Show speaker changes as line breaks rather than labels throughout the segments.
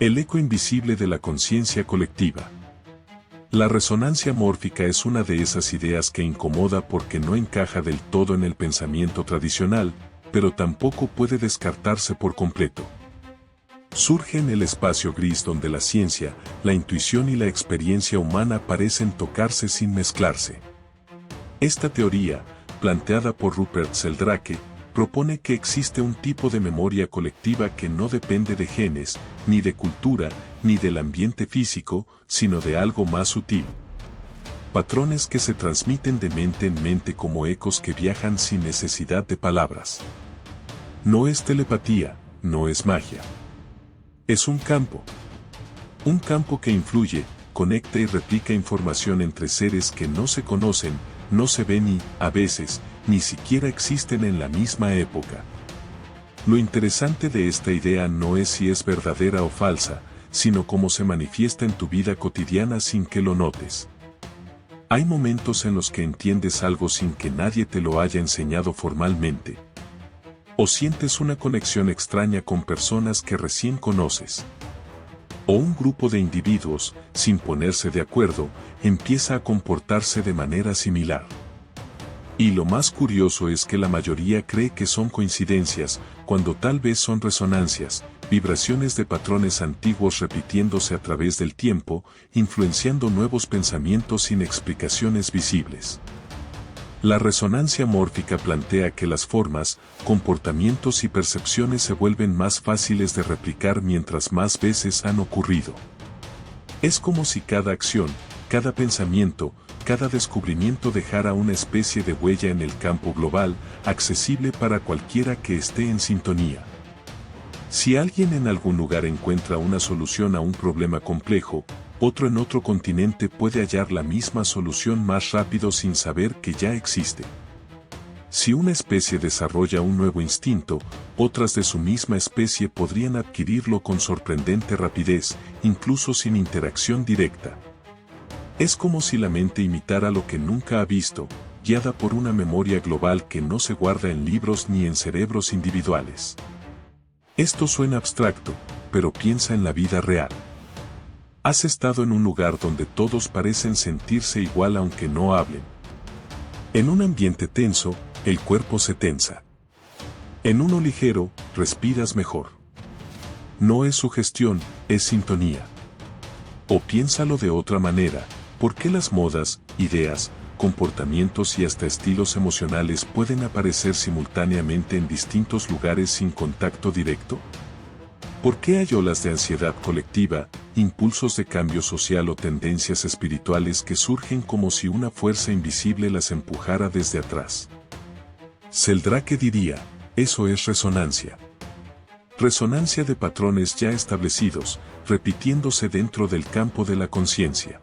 El eco invisible de la conciencia colectiva. La resonancia mórfica es una de esas ideas que incomoda porque no encaja del todo en el pensamiento tradicional, pero tampoco puede descartarse por completo. Surge en el espacio gris donde la ciencia, la intuición y la experiencia humana parecen tocarse sin mezclarse. Esta teoría, planteada por Rupert Sheldrake, propone que existe un tipo de memoria colectiva que no depende de genes, ni de cultura, ni del ambiente físico, sino de algo más sutil. Patrones que se transmiten de mente en mente como ecos que viajan sin necesidad de palabras. No es telepatía, no es magia. Es un campo. Un campo que influye, conecta y replica información entre seres que no se conocen, no se ven y, a veces, ni siquiera existen en la misma época. Lo interesante de esta idea no es si es verdadera o falsa, sino cómo se manifiesta en tu vida cotidiana sin que lo notes. Hay momentos en los que entiendes algo sin que nadie te lo haya enseñado formalmente. O sientes una conexión extraña con personas que recién conoces. O un grupo de individuos, sin ponerse de acuerdo, empieza a comportarse de manera similar. Y lo más curioso es que la mayoría cree que son coincidencias, cuando tal vez son resonancias, vibraciones de patrones antiguos repitiéndose a través del tiempo, influenciando nuevos pensamientos sin explicaciones visibles. La resonancia mórfica plantea que las formas, comportamientos y percepciones se vuelven más fáciles de replicar mientras más veces han ocurrido. Es como si cada acción, cada pensamiento, cada descubrimiento dejara una especie de huella en el campo global, accesible para cualquiera que esté en sintonía. Si alguien en algún lugar encuentra una solución a un problema complejo, otro en otro continente puede hallar la misma solución más rápido sin saber que ya existe. Si una especie desarrolla un nuevo instinto, otras de su misma especie podrían adquirirlo con sorprendente rapidez, incluso sin interacción directa. Es como si la mente imitara lo que nunca ha visto, guiada por una memoria global que no se guarda en libros ni en cerebros individuales. Esto suena abstracto, pero piensa en la vida real. Has estado en un lugar donde todos parecen sentirse igual aunque no hablen. En un ambiente tenso, el cuerpo se tensa. En uno ligero, respiras mejor. No es sugestión, es sintonía. O piénsalo de otra manera, ¿por qué las modas, ideas, comportamientos y hasta estilos emocionales pueden aparecer simultáneamente en distintos lugares sin contacto directo? ¿Por qué hay olas de ansiedad colectiva, impulsos de cambio social o tendencias espirituales que surgen como si una fuerza invisible las empujara desde atrás? Sheldrake diría, eso es resonancia. Resonancia de patrones ya establecidos, repitiéndose dentro del campo de la conciencia.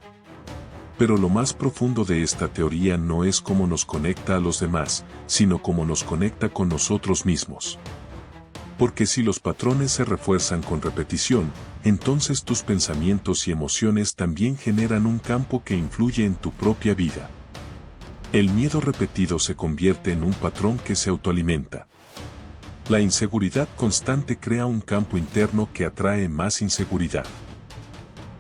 Pero lo más profundo de esta teoría no es cómo nos conecta a los demás, sino cómo nos conecta con nosotros mismos. Porque si los patrones se refuerzan con repetición, entonces tus pensamientos y emociones también generan un campo que influye en tu propia vida. El miedo repetido se convierte en un patrón que se autoalimenta. La inseguridad constante crea un campo interno que atrae más inseguridad.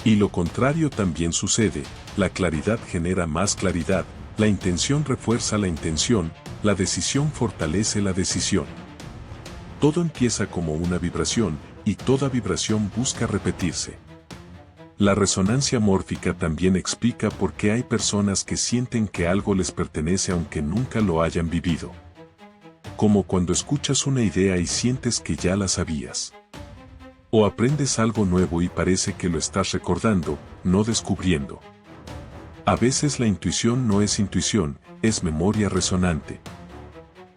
Y lo contrario también sucede, la claridad genera más claridad, la intención refuerza la intención, la decisión fortalece la decisión. Todo empieza como una vibración, y toda vibración busca repetirse. La resonancia mórfica también explica por qué hay personas que sienten que algo les pertenece aunque nunca lo hayan vivido. Como cuando escuchas una idea y sientes que ya la sabías. O aprendes algo nuevo y parece que lo estás recordando, no descubriendo. A veces la intuición no es intuición, es memoria resonante.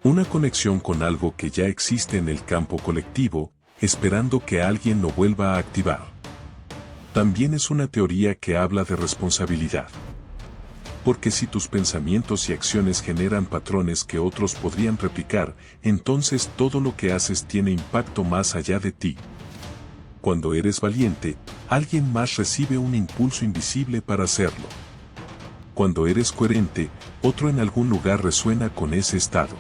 Una conexión con algo que ya existe en el campo colectivo, esperando que alguien lo vuelva a activar. También es una teoría que habla de responsabilidad. Porque si tus pensamientos y acciones generan patrones que otros podrían replicar, entonces todo lo que haces tiene impacto más allá de ti. Cuando eres valiente, alguien más recibe un impulso invisible para hacerlo. Cuando eres coherente, otro en algún lugar resuena con ese estado.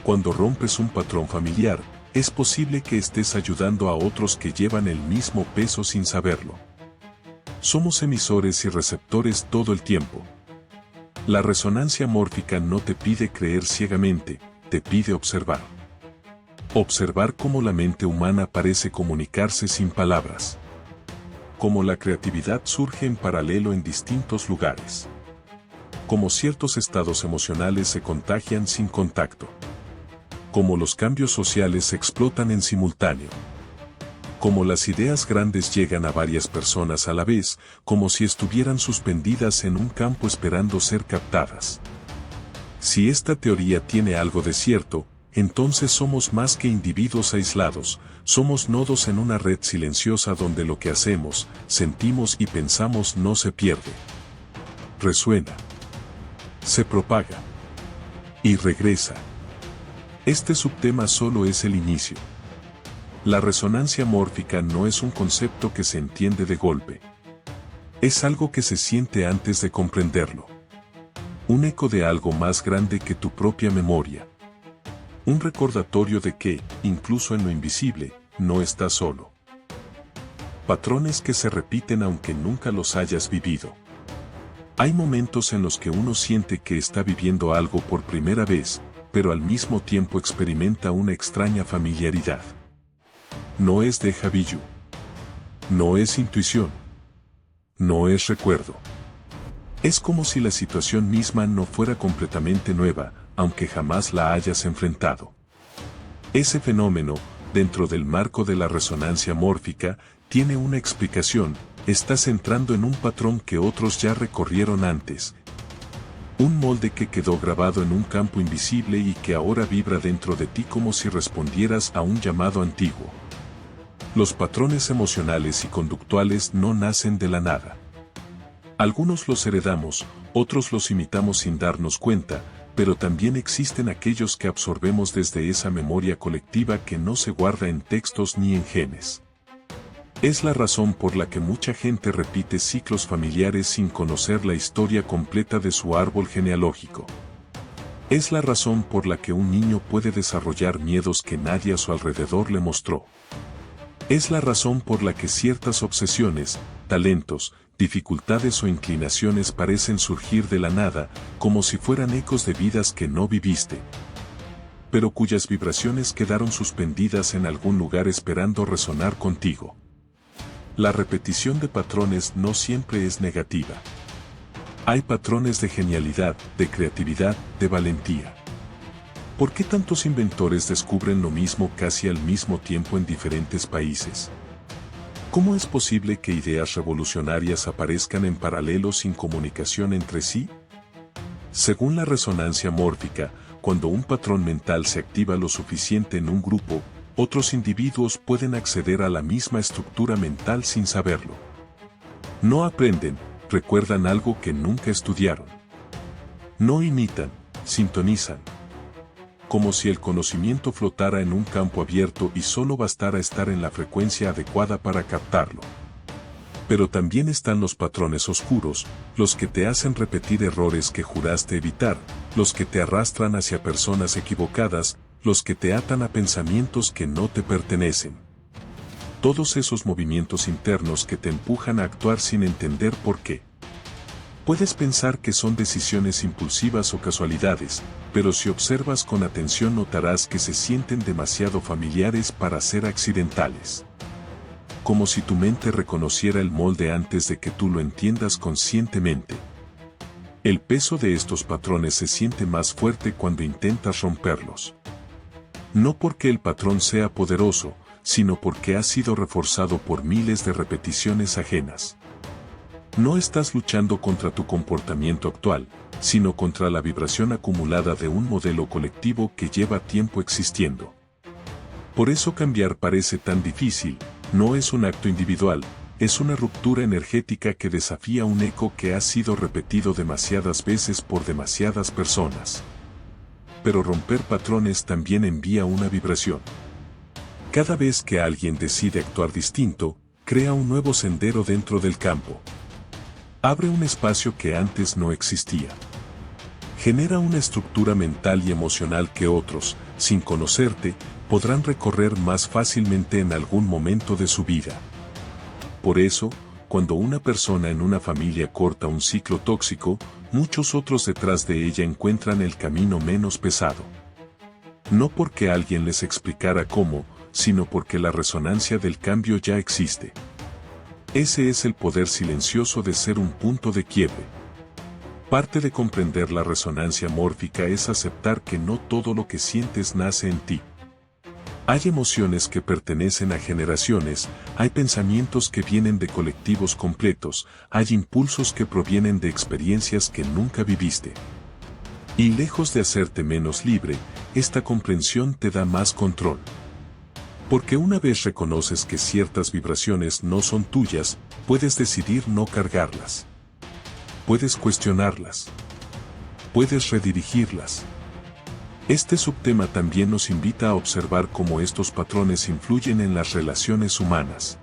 Cuando rompes un patrón familiar, es posible que estés ayudando a otros que llevan el mismo peso sin saberlo. Somos emisores y receptores todo el tiempo. La resonancia mórfica no te pide creer ciegamente, te pide observar. Observar cómo la mente humana parece comunicarse sin palabras. Cómo la creatividad surge en paralelo en distintos lugares. Cómo ciertos estados emocionales se contagian sin contacto. Cómo los cambios sociales se explotan en simultáneo. Cómo las ideas grandes llegan a varias personas a la vez, como si estuvieran suspendidas en un campo esperando ser captadas. Si esta teoría tiene algo de cierto, entonces somos más que individuos aislados, somos nodos en una red silenciosa donde lo que hacemos, sentimos y pensamos no se pierde. Resuena. Se propaga. Y regresa. Este subtema solo es el inicio. La resonancia mórfica no es un concepto que se entiende de golpe. Es algo que se siente antes de comprenderlo. Un eco de algo más grande que tu propia memoria. Un recordatorio de que, incluso en lo invisible, no estás solo. Patrones que se repiten aunque nunca los hayas vivido. Hay momentos en los que uno siente que está viviendo algo por primera vez, pero al mismo tiempo experimenta una extraña familiaridad. No es déjà vu. No es intuición. No es recuerdo. Es como si la situación misma no fuera completamente nueva, aunque jamás la hayas enfrentado. Ese fenómeno, dentro del marco de la resonancia mórfica, tiene una explicación, estás entrando en un patrón que otros ya recorrieron antes. Un molde que quedó grabado en un campo invisible y que ahora vibra dentro de ti como si respondieras a un llamado antiguo. Los patrones emocionales y conductuales no nacen de la nada. Algunos los heredamos, otros los imitamos sin darnos cuenta, pero también existen aquellos que absorbemos desde esa memoria colectiva que no se guarda en textos ni en genes. Es la razón por la que mucha gente repite ciclos familiares sin conocer la historia completa de su árbol genealógico. Es la razón por la que un niño puede desarrollar miedos que nadie a su alrededor le mostró. Es la razón por la que ciertas obsesiones, talentos, dificultades o inclinaciones parecen surgir de la nada, como si fueran ecos de vidas que no viviste, pero cuyas vibraciones quedaron suspendidas en algún lugar esperando resonar contigo. La repetición de patrones no siempre es negativa. Hay patrones de genialidad, de creatividad, de valentía. ¿Por qué tantos inventores descubren lo mismo casi al mismo tiempo en diferentes países? ¿Cómo es posible que ideas revolucionarias aparezcan en paralelo sin comunicación entre sí? Según la resonancia mórfica, cuando un patrón mental se activa lo suficiente en un grupo, otros individuos pueden acceder a la misma estructura mental sin saberlo. No aprenden, recuerdan algo que nunca estudiaron. No imitan, sintonizan. Como si el conocimiento flotara en un campo abierto y solo bastara estar en la frecuencia adecuada para captarlo. Pero también están los patrones oscuros, los que te hacen repetir errores que juraste evitar, los que te arrastran hacia personas equivocadas, los que te atan a pensamientos que no te pertenecen. Todos esos movimientos internos que te empujan a actuar sin entender por qué. Puedes pensar que son decisiones impulsivas o casualidades, pero si observas con atención notarás que se sienten demasiado familiares para ser accidentales. Como si tu mente reconociera el molde antes de que tú lo entiendas conscientemente. El peso de estos patrones se siente más fuerte cuando intentas romperlos. No porque el patrón sea poderoso, sino porque ha sido reforzado por miles de repeticiones ajenas. No estás luchando contra tu comportamiento actual, sino contra la vibración acumulada de un modelo colectivo que lleva tiempo existiendo. Por eso cambiar parece tan difícil, no es un acto individual, es una ruptura energética que desafía un eco que ha sido repetido demasiadas veces por demasiadas personas. Pero romper patrones también envía una vibración. Cada vez que alguien decide actuar distinto, crea un nuevo sendero dentro del campo. Abre un espacio que antes no existía. Genera una estructura mental y emocional que otros, sin conocerte, podrán recorrer más fácilmente en algún momento de su vida. Por eso, cuando una persona en una familia corta un ciclo tóxico, muchos otros detrás de ella encuentran el camino menos pesado. No porque alguien les explicara cómo, sino porque la resonancia del cambio ya existe. Ese es el poder silencioso de ser un punto de quiebre. Parte de comprender la resonancia mórfica es aceptar que no todo lo que sientes nace en ti. Hay emociones que pertenecen a generaciones, hay pensamientos que vienen de colectivos completos, hay impulsos que provienen de experiencias que nunca viviste. Y lejos de hacerte menos libre, esta comprensión te da más control. Porque una vez reconoces que ciertas vibraciones no son tuyas, puedes decidir no cargarlas. Puedes cuestionarlas. Puedes redirigirlas. Este subtema también nos invita a observar cómo estos patrones influyen en las relaciones humanas.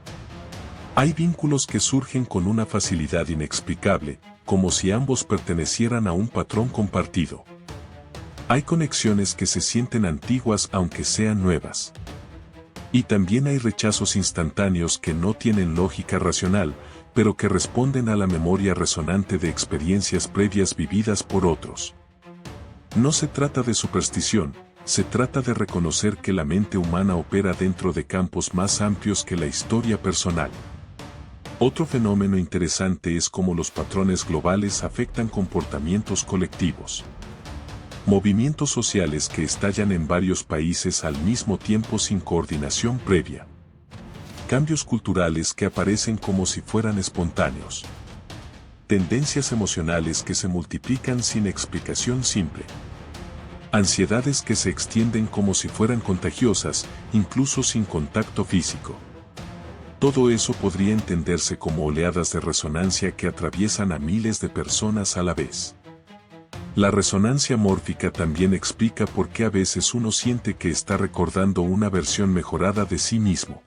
Hay vínculos que surgen con una facilidad inexplicable, como si ambos pertenecieran a un patrón compartido. Hay conexiones que se sienten antiguas aunque sean nuevas. Y también hay rechazos instantáneos que no tienen lógica racional, pero que responden a la memoria resonante de experiencias previas vividas por otros. No se trata de superstición, se trata de reconocer que la mente humana opera dentro de campos más amplios que la historia personal. Otro fenómeno interesante es cómo los patrones globales afectan comportamientos colectivos. Movimientos sociales que estallan en varios países al mismo tiempo sin coordinación previa. Cambios culturales que aparecen como si fueran espontáneos. Tendencias emocionales que se multiplican sin explicación simple. Ansiedades que se extienden como si fueran contagiosas, incluso sin contacto físico. Todo eso podría entenderse como oleadas de resonancia que atraviesan a miles de personas a la vez. La resonancia mórfica también explica por qué a veces uno siente que está recordando una versión mejorada de sí mismo.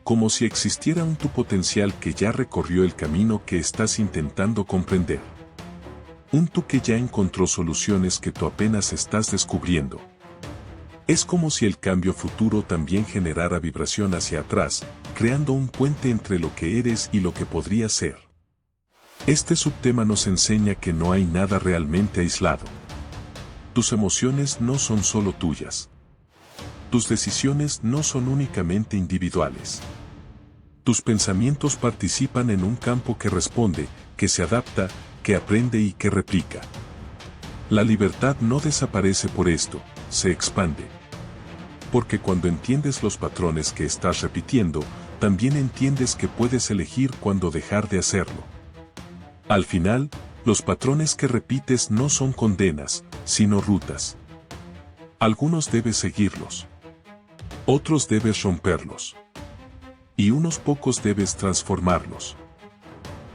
Como si existiera un tu potencial que ya recorrió el camino que estás intentando comprender. Un tú que ya encontró soluciones que tú apenas estás descubriendo. Es como si el cambio futuro también generara vibración hacia atrás, creando un puente entre lo que eres y lo que podría ser. Este subtema nos enseña que no hay nada realmente aislado. Tus emociones no son solo tuyas. Tus decisiones no son únicamente individuales. Tus pensamientos participan en un campo que responde, que se adapta, que aprende y que replica. La libertad no desaparece por esto, se expande. Porque cuando entiendes los patrones que estás repitiendo, también entiendes que puedes elegir cuándo dejar de hacerlo. Al final, los patrones que repites no son condenas, sino rutas. Algunos debes seguirlos. Otros debes romperlos. Y unos pocos debes transformarlos.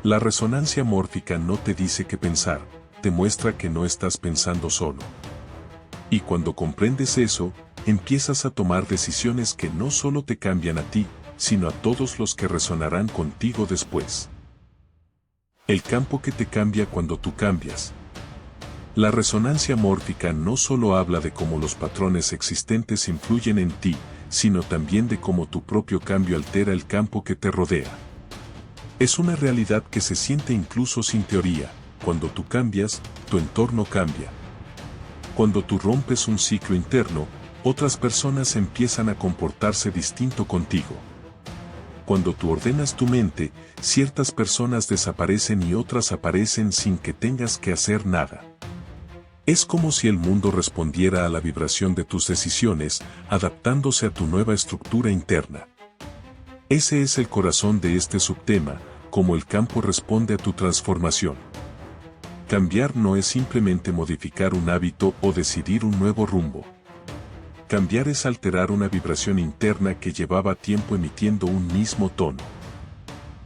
La resonancia mórfica no te dice qué pensar, te muestra que no estás pensando solo. Y cuando comprendes eso, empiezas a tomar decisiones que no solo te cambian a ti, sino a todos los que resonarán contigo después. El campo que te cambia cuando tú cambias. La resonancia mórfica no solo habla de cómo los patrones existentes influyen en ti, sino también de cómo tu propio cambio altera el campo que te rodea. Es una realidad que se siente incluso sin teoría. Cuando tú cambias, tu entorno cambia. Cuando tú rompes un ciclo interno, otras personas empiezan a comportarse distinto contigo. Cuando tú ordenas tu mente, ciertas personas desaparecen y otras aparecen sin que tengas que hacer nada. Es como si el mundo respondiera a la vibración de tus decisiones, adaptándose a tu nueva estructura interna. Ese es el corazón de este subtema, cómo el campo responde a tu transformación. Cambiar no es simplemente modificar un hábito o decidir un nuevo rumbo. Cambiar es alterar una vibración interna que llevaba tiempo emitiendo un mismo tono.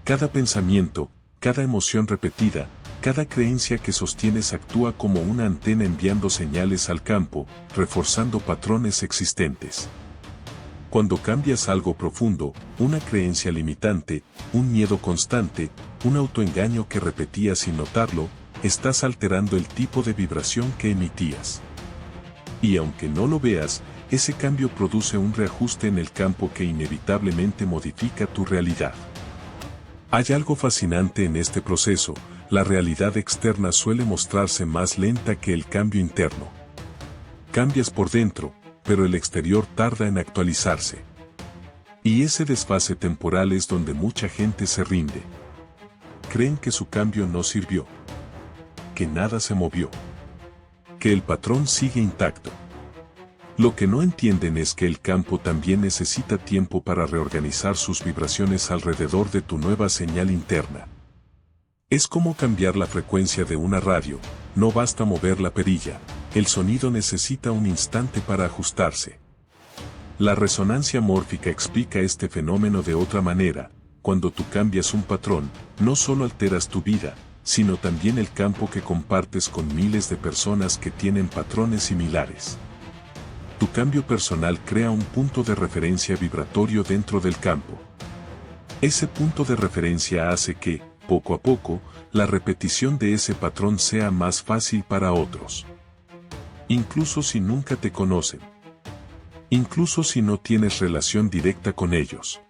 Cada pensamiento, cada emoción repetida, cada creencia que sostienes actúa como una antena enviando señales al campo, reforzando patrones existentes. Cuando cambias algo profundo, una creencia limitante, un miedo constante, un autoengaño que repetías sin notarlo, estás alterando el tipo de vibración que emitías. Y aunque no lo veas, ese cambio produce un reajuste en el campo que inevitablemente modifica tu realidad. Hay algo fascinante en este proceso: la realidad externa suele mostrarse más lenta que el cambio interno. Cambias por dentro, pero el exterior tarda en actualizarse. Y ese desfase temporal es donde mucha gente se rinde. Creen que su cambio no sirvió, que nada se movió, que el patrón sigue intacto. Lo que no entienden es que el campo también necesita tiempo para reorganizar sus vibraciones alrededor de tu nueva señal interna. Es como cambiar la frecuencia de una radio: no basta mover la perilla, el sonido necesita un instante para ajustarse. La resonancia mórfica explica este fenómeno de otra manera: cuando tú cambias un patrón, no solo alteras tu vida, sino también el campo que compartes con miles de personas que tienen patrones similares. Tu cambio personal crea un punto de referencia vibratorio dentro del campo. Ese punto de referencia hace que, poco a poco, la repetición de ese patrón sea más fácil para otros. Incluso si nunca te conocen. Incluso si no tienes relación directa con ellos.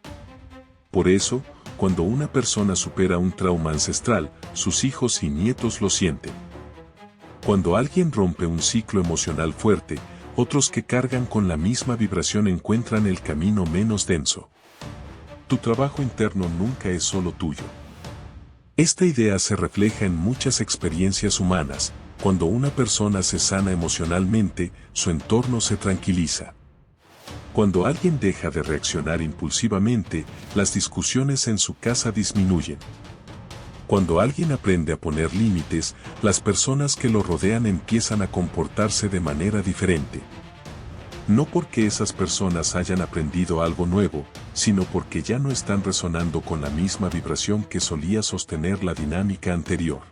Por eso, cuando una persona supera un trauma ancestral, sus hijos y nietos lo sienten. Cuando alguien rompe un ciclo emocional fuerte, otros que cargan con la misma vibración encuentran el camino menos denso. Tu trabajo interno nunca es solo tuyo. Esta idea se refleja en muchas experiencias humanas. Cuando una persona se sana emocionalmente, su entorno se tranquiliza. Cuando alguien deja de reaccionar impulsivamente, las discusiones en su casa disminuyen. Cuando alguien aprende a poner límites, las personas que lo rodean empiezan a comportarse de manera diferente. No porque esas personas hayan aprendido algo nuevo, sino porque ya no están resonando con la misma vibración que solía sostener la dinámica anterior.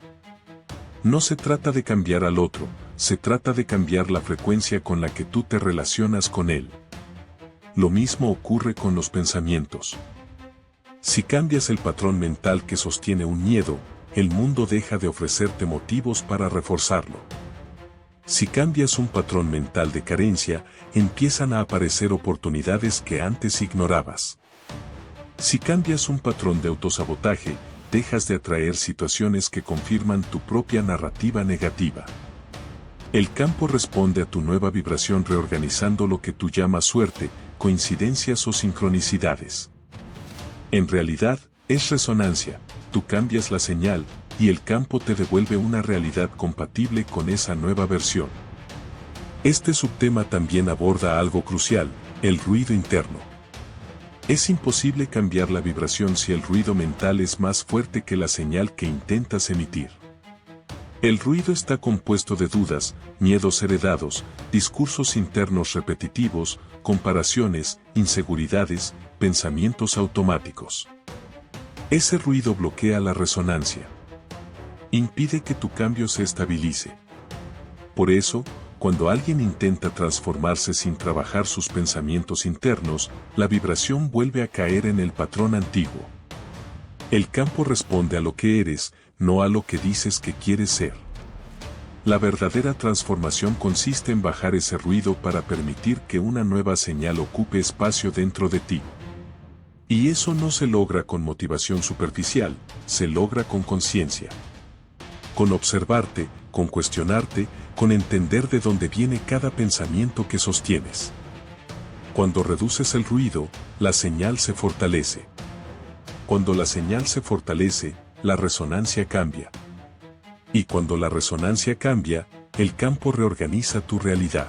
No se trata de cambiar al otro, se trata de cambiar la frecuencia con la que tú te relacionas con él. Lo mismo ocurre con los pensamientos. Si cambias el patrón mental que sostiene un miedo, el mundo deja de ofrecerte motivos para reforzarlo. Si cambias un patrón mental de carencia, empiezan a aparecer oportunidades que antes ignorabas. Si cambias un patrón de autosabotaje, dejas de atraer situaciones que confirman tu propia narrativa negativa. El campo responde a tu nueva vibración reorganizando lo que tú llamas suerte, coincidencias o sincronicidades. En realidad, es resonancia: tú cambias la señal, y el campo te devuelve una realidad compatible con esa nueva versión. Este subtema también aborda algo crucial: el ruido interno. Es imposible cambiar la vibración si el ruido mental es más fuerte que la señal que intentas emitir. El ruido está compuesto de dudas, miedos heredados, discursos internos repetitivos, comparaciones, inseguridades, pensamientos automáticos. Ese ruido bloquea la resonancia. Impide que tu cambio se estabilice. Por eso, cuando alguien intenta transformarse sin trabajar sus pensamientos internos, la vibración vuelve a caer en el patrón antiguo. El campo responde a lo que eres, no a lo que dices que quieres ser. La verdadera transformación consiste en bajar ese ruido para permitir que una nueva señal ocupe espacio dentro de ti. Y eso no se logra con motivación superficial, se logra con conciencia. Con observarte, con cuestionarte, con entender de dónde viene cada pensamiento que sostienes. Cuando reduces el ruido, la señal se fortalece. Cuando la señal se fortalece, la resonancia cambia. Y cuando la resonancia cambia, el campo reorganiza tu realidad.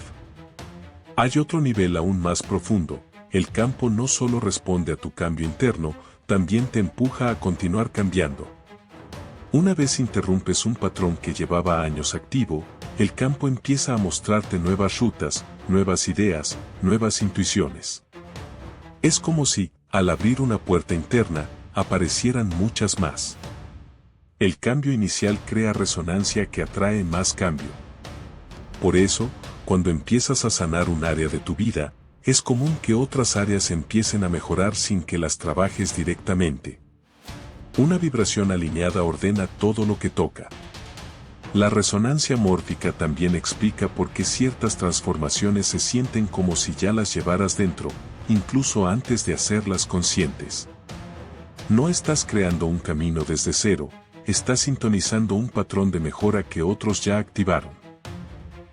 Hay otro nivel aún más profundo: el campo no solo responde a tu cambio interno, también te empuja a continuar cambiando. Una vez interrumpes un patrón que llevaba años activo, el campo empieza a mostrarte nuevas rutas, nuevas ideas, nuevas intuiciones. Es como si, al abrir una puerta interna, aparecieran muchas más. El cambio inicial crea resonancia que atrae más cambio. Por eso, cuando empiezas a sanar un área de tu vida, es común que otras áreas empiecen a mejorar sin que las trabajes directamente. Una vibración alineada ordena todo lo que toca. La resonancia mórfica también explica por qué ciertas transformaciones se sienten como si ya las llevaras dentro, incluso antes de hacerlas conscientes. No estás creando un camino desde cero, estás sintonizando un patrón de mejora que otros ya activaron.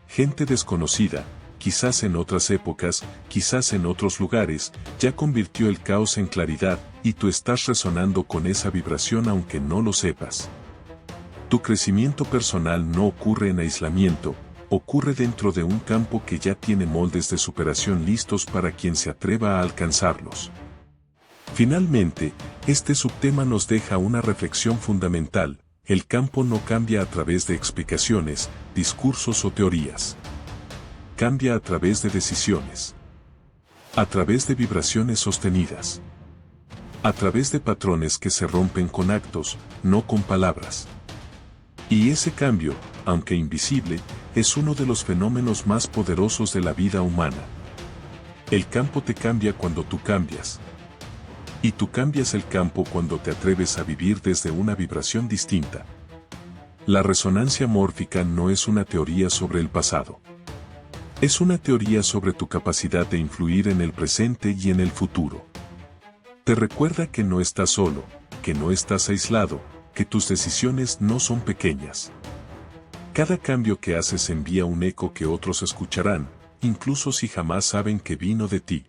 Gente desconocida, quizás en otras épocas, quizás en otros lugares, ya convirtió el caos en claridad, y tú estás resonando con esa vibración aunque no lo sepas. Tu crecimiento personal no ocurre en aislamiento, ocurre dentro de un campo que ya tiene moldes de superación listos para quien se atreva a alcanzarlos. Finalmente, este subtema nos deja una reflexión fundamental: el campo no cambia a través de explicaciones, discursos o teorías. Cambia a través de decisiones. A través de vibraciones sostenidas. A través de patrones que se rompen con actos, no con palabras. Y ese cambio, aunque invisible, es uno de los fenómenos más poderosos de la vida humana. El campo te cambia cuando tú cambias. Y tú cambias el campo cuando te atreves a vivir desde una vibración distinta. La resonancia mórfica no es una teoría sobre el pasado. Es una teoría sobre tu capacidad de influir en el presente y en el futuro. Te recuerda que no estás solo, que no estás aislado, que tus decisiones no son pequeñas. Cada cambio que haces envía un eco que otros escucharán, incluso si jamás saben que vino de ti.